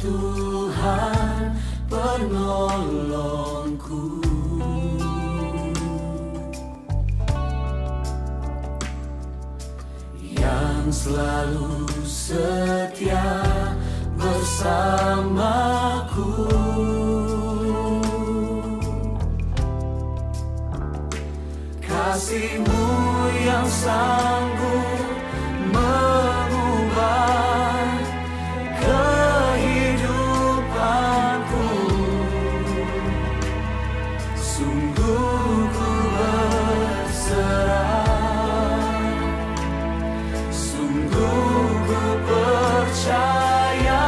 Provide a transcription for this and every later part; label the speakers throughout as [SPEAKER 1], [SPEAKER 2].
[SPEAKER 1] Tuhan penolongku, yang selalu setia bersamaku. Kasih-Mu yang sanggup mengubah kehidupanku, sungguh ku berserah, sungguh ku percaya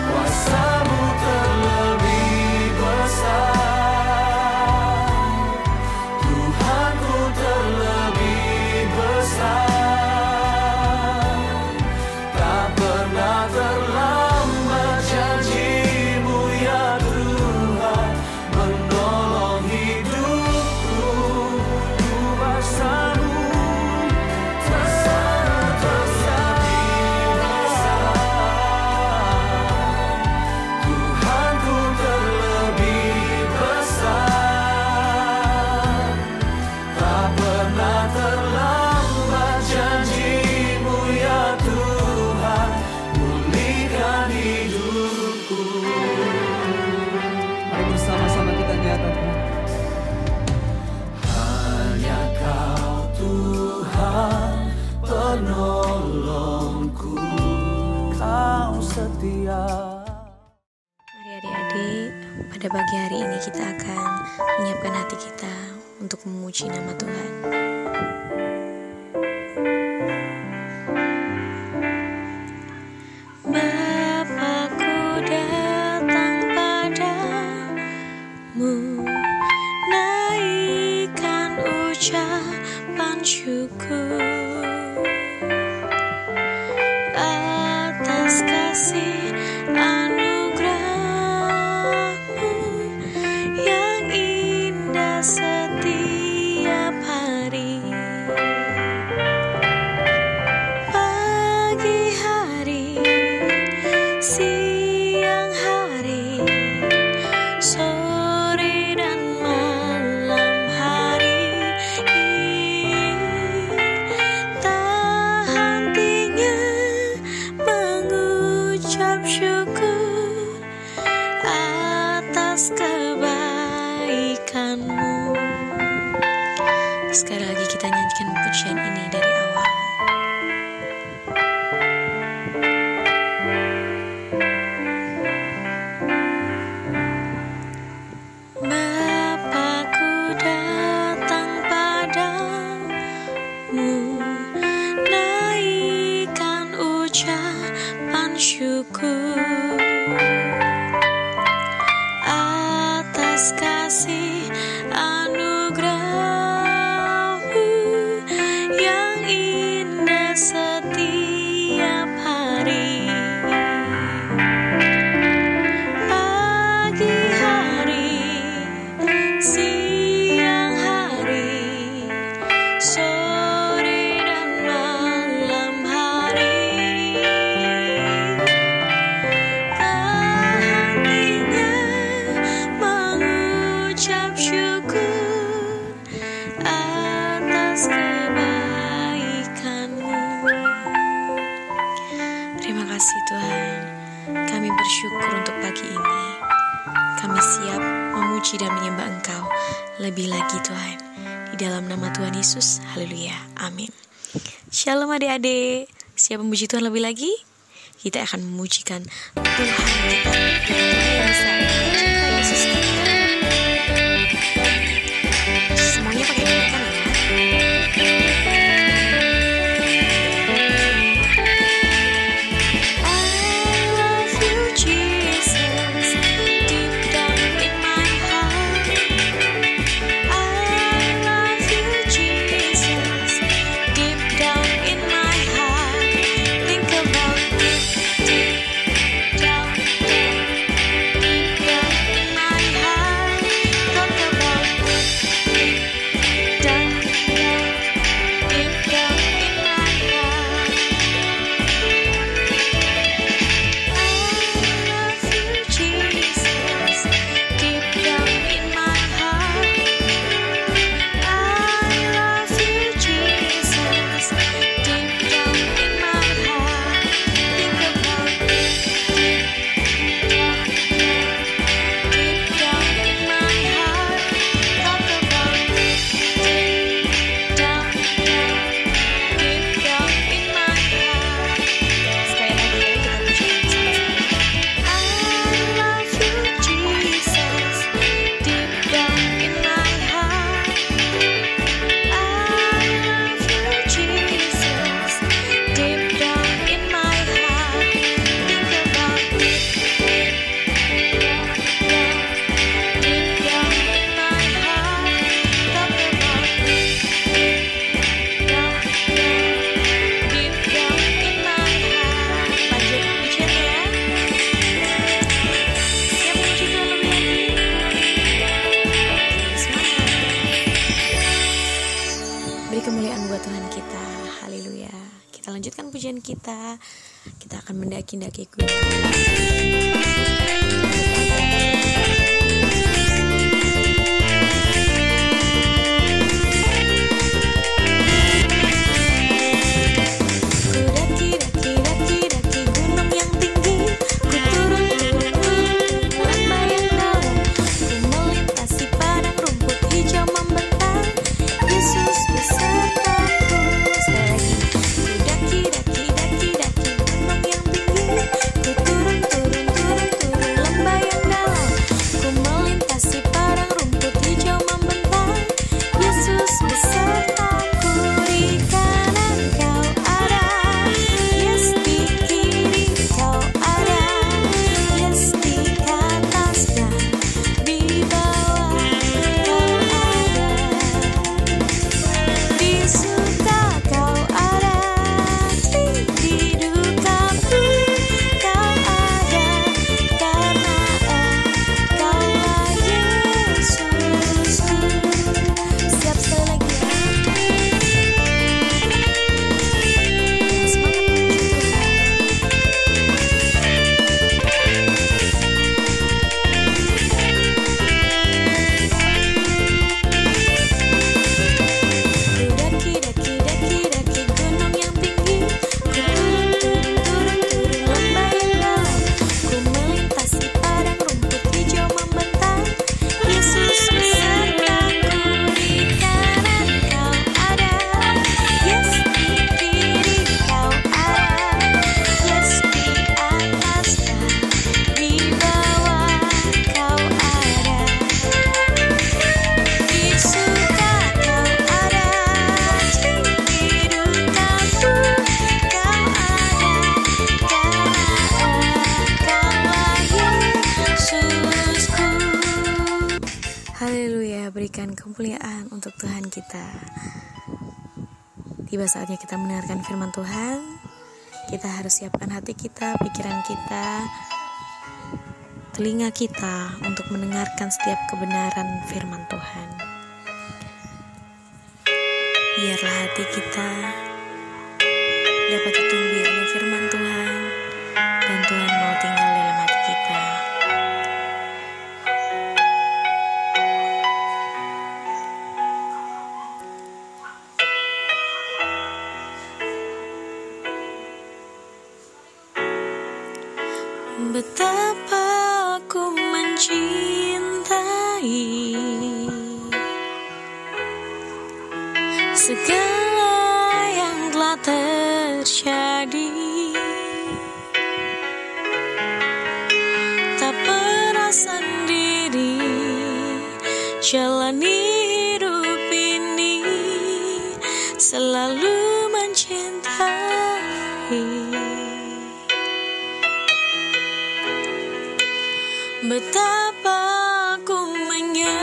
[SPEAKER 1] kuasa-Mu terlebih besar, Tuhanku terlebih besar. Tak pernah terlambat janji-Mu ya Tuhan, menolong hidupku. Kuasa-Mu terlebih besar, Tuhanku terlebih besar. Tak pernah terlambat janji-Mu ya Tuhan, pulihkan hidupku.
[SPEAKER 2] Mari bersama-sama kita nyatakan.
[SPEAKER 1] Hanya Kau Tuhan penolongku, Kau setia.
[SPEAKER 3] Mari adik-adik, pada pagi hari ini kita akan menyiapkan hati kita untuk memuji nama Tuhan. Bapa-Ku datang padamu, naikkan ucapan syukur atas kasih anugerah-Mu yang indah setiap hari. Pagi hari, siang hari, sore dan malam hari, tak hentinya mengucap syukur atas kebaikan-Mu. Sekali lagi kita nyanyikan pujian ini dari awal. Bapa-Ku datang padamu, naikkan ucapan syukur atas kasih anugerah-Mu yang indah setiap hari. Pagi hari, siang hari, sore dan malam hari, tak hentinya mengucap syukur atas kebaikan-Mu. Terima kasih Tuhan, kami bersyukur untuk pagi ini. Kami siap memuji dan menyembah Engkau lebih lagi Tuhan. Di dalam nama Tuhan Yesus, haleluya, amin. Shalom adik-adik, siap memuji Tuhan lebih lagi? Kita akan memujikan Tuhan kita, Tuhan yang besar, cinta Yesus kita. Semuanya pakai nyanyikan ya. I love you Jesus, deep down in my heart. I love you Jesus, deep down in my heart. Think about it, deep down, deep down. melanjutkan pujian kita. Kita akan mendaki-daki gunung. Haleluya, berikan kemuliaan untuk Tuhan kita. Tiba saatnya kita mendengarkan firman Tuhan. Kita harus siapkan hati kita, pikiran kita, telinga kita untuk mendengarkan setiap kebenaran firman Tuhan. Biarlah hati kita dapat ditumbuhi oleh firman Tuhan, dan Tuhan mau tinggal dalam hati kita. Betapa aku mencintai segala yang telah terjadi, tak pernah sendiri jalani hidup ini, selalu mencintai. Betapa aku menyadari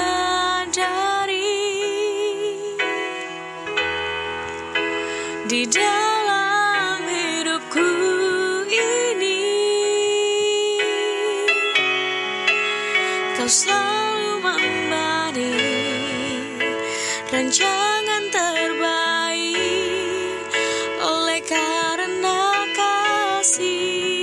[SPEAKER 3] di dalam hidupku ini, Kau selalu memberi rancangan terbaik oleh karena kasih.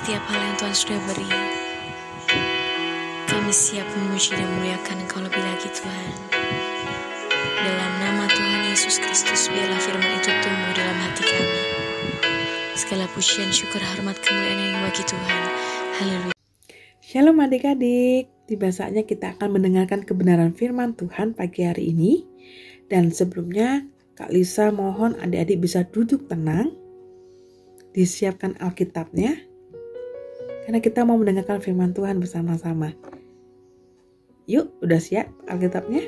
[SPEAKER 3] setiap hal yang Tuhan sudah beri. Kami siap memuji dan memuliakan Engkau lebih lagi Tuhan. Dalam nama Tuhan Yesus Kristus, biarlah firman itu tumbuh dalam hati kami. Segala pujian, syukur, hormat, kemuliaan yang bagi Tuhan. Haleluya.
[SPEAKER 4] Shalom adik-adik, tiba saatnya kita akan mendengarkan kebenaran firman Tuhan pagi hari ini. Dan sebelumnya, Kak Lisa mohon adik-adik bisa duduk tenang, disiapkan Alkitabnya, karena kita mau mendengarkan firman Tuhan bersama-sama. Yuk, udah siap Alkitabnya?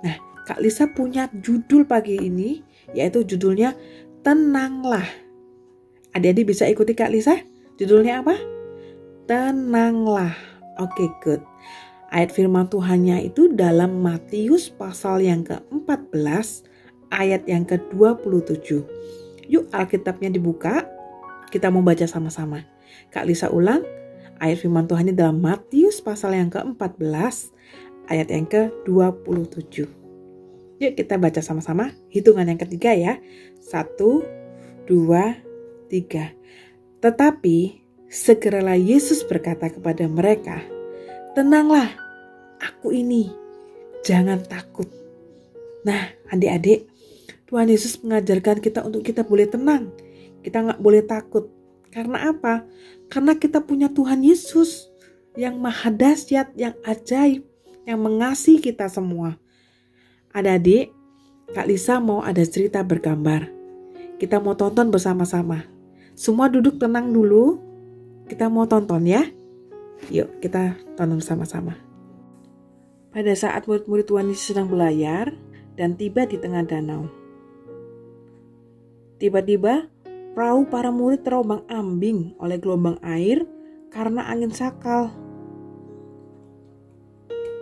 [SPEAKER 4] Nah, Kak Lisa punya judul pagi ini, yaitu judulnya Tenanglah. Adik-adik bisa ikuti Kak Lisa? Judulnya apa? Tenanglah. Oke, good. Ayat firman Tuhannya itu dalam Matius pasal yang ke-14, ayat yang ke-27. Yuk Alkitabnya dibuka, kita mau baca sama-sama. Kak Lisa ulang, ayat firman Tuhannya dalam Matius pasal yang ke-14, ayat yang ke-27. Yuk kita baca sama-sama, hitungan yang ketiga ya. 1, 2, 3. Tetapi segeralah Yesus berkata kepada mereka, "Tenanglah, aku ini, jangan takut." Nah adik-adik, Tuhan Yesus mengajarkan kita untuk kita boleh tenang. Kita gak boleh takut. Karena apa? Karena kita punya Tuhan Yesus yang maha dahsyat, yang ajaib, yang mengasihi kita semua. Adik-adik, Kak Lisa mau ada cerita bergambar. Kita mau tonton bersama-sama. Semua duduk tenang dulu. Kita mau tonton ya. Yuk kita tonton bersama-sama. Pada saat murid-murid Tuhan Yesus sedang berlayar dan tiba di tengah danau. Tiba-tiba perahu para murid terombang-ambing oleh gelombang air karena angin sakal.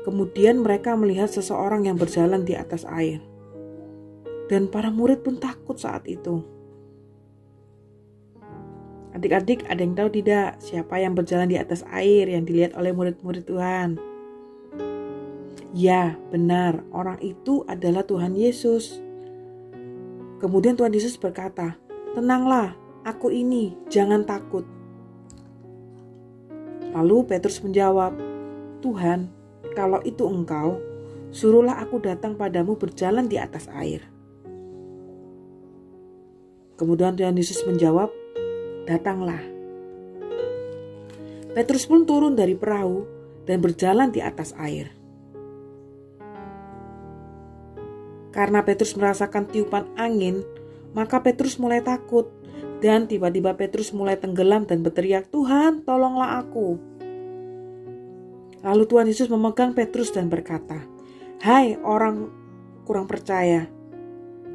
[SPEAKER 4] Kemudian mereka melihat seseorang yang berjalan di atas air. Dan para murid pun takut saat itu. Adik-adik, ada yang tahu tidak siapa yang berjalan di atas air yang dilihat oleh murid-murid Tuhan? Ya, benar. Orang itu adalah Tuhan Yesus. Kemudian Tuhan Yesus berkata, "Tenanglah, aku ini, jangan takut." Lalu Petrus menjawab, "Tuhan, kalau itu Engkau, suruhlah aku datang padamu berjalan di atas air." Kemudian Tuhan Yesus menjawab, "Datanglah." Petrus pun turun dari perahu dan berjalan di atas air. Karena Petrus merasakan tiupan angin, maka Petrus mulai takut. Dan tiba-tiba Petrus mulai tenggelam dan berteriak, "Tuhan, tolonglah aku." Lalu Tuhan Yesus memegang Petrus dan berkata, "Hai orang kurang percaya,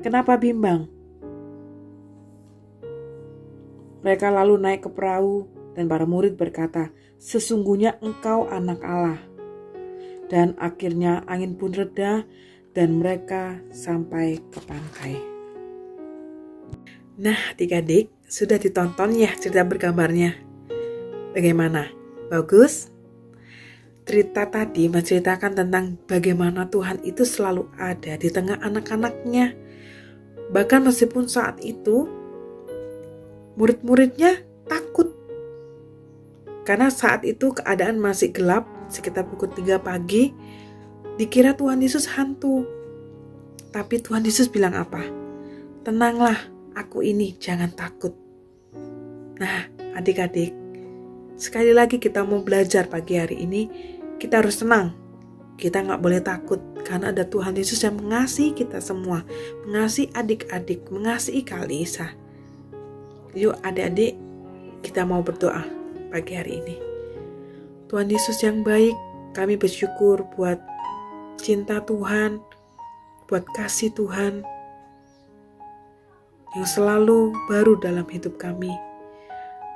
[SPEAKER 4] kenapa bimbang?" Mereka lalu naik ke perahu dan para murid berkata, "Sesungguhnya Engkau anak Allah." Dan akhirnya angin pun reda dan mereka sampai ke pantai. Nah adik-adik, sudah ditonton ya cerita bergambarnya? Bagaimana? Bagus? Cerita tadi menceritakan tentang bagaimana Tuhan itu selalu ada di tengah anak-anaknya. Bahkan meskipun saat itu murid-muridnya takut. Karena saat itu keadaan masih gelap, sekitar pukul 3 pagi, dikira Tuhan Yesus hantu. Tapi Tuhan Yesus bilang apa? "Tenanglah, aku ini, jangan takut." Nah adik-adik, sekali lagi kita mau belajar pagi hari ini, kita harus tenang. Kita gak boleh takut, karena ada Tuhan Yesus yang mengasihi kita semua, mengasihi adik-adik, mengasihi Kak Lisa. Yuk adik-adik, kita mau berdoa pagi hari ini. Tuhan Yesus yang baik, kami bersyukur buat cinta Tuhan, buat kasih Tuhan yang selalu baru dalam hidup kami.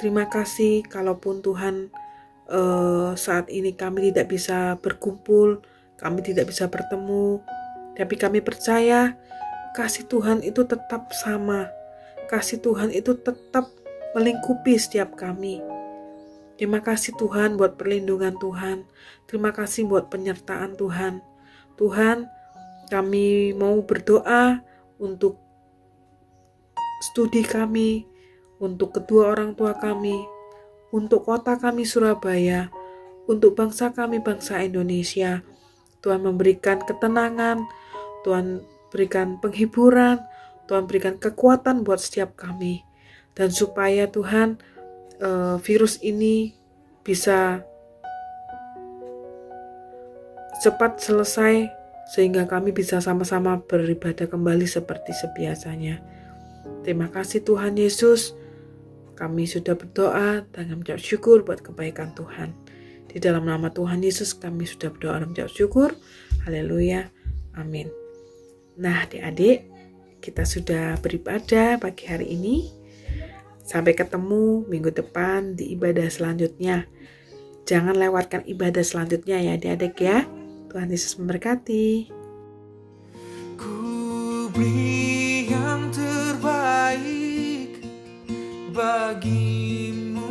[SPEAKER 4] Terima kasih kalaupun Tuhan saat ini kami tidak bisa berkumpul, kami tidak bisa bertemu, tapi kami percaya kasih Tuhan itu tetap sama. Kasih Tuhan itu tetap melingkupi setiap kami. Terima kasih Tuhan buat perlindungan Tuhan. Terima kasih buat penyertaan Tuhan. Tuhan, kami mau berdoa untuk studi kami, untuk kedua orang tua kami, untuk kota kami Surabaya, untuk bangsa kami, bangsa Indonesia. Tuhan memberikan ketenangan, Tuhan berikan penghiburan, Tuhan berikan kekuatan buat setiap kami. Dan supaya Tuhan virus ini bisa cepat selesai, sehingga kami bisa sama-sama beribadah kembali seperti sebiasanya. Terima kasih Tuhan Yesus. Kami sudah berdoa dan mengucap syukur buat kebaikan Tuhan. Di dalam nama Tuhan Yesus kami sudah berdoa dan mengucap syukur. Haleluya. Amin. Nah adik-adik, kita sudah beribadah pagi hari ini. Sampai ketemu minggu depan di ibadah selanjutnya. Jangan lewatkan ibadah selanjutnya ya adik-adik ya. Tuhan Yesus memberkati.
[SPEAKER 1] Ku beri yang terbaik bagimu,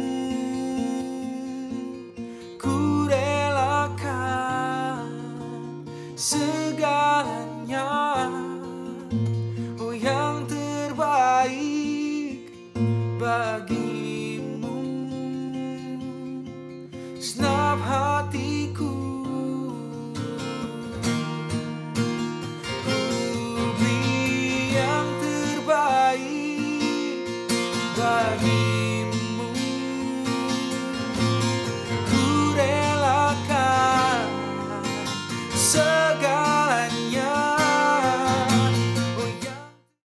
[SPEAKER 1] ku relakan segalanya. Oh yang terbaik bagimu, senap hatiku. Ku beri yang terbaik bagimu.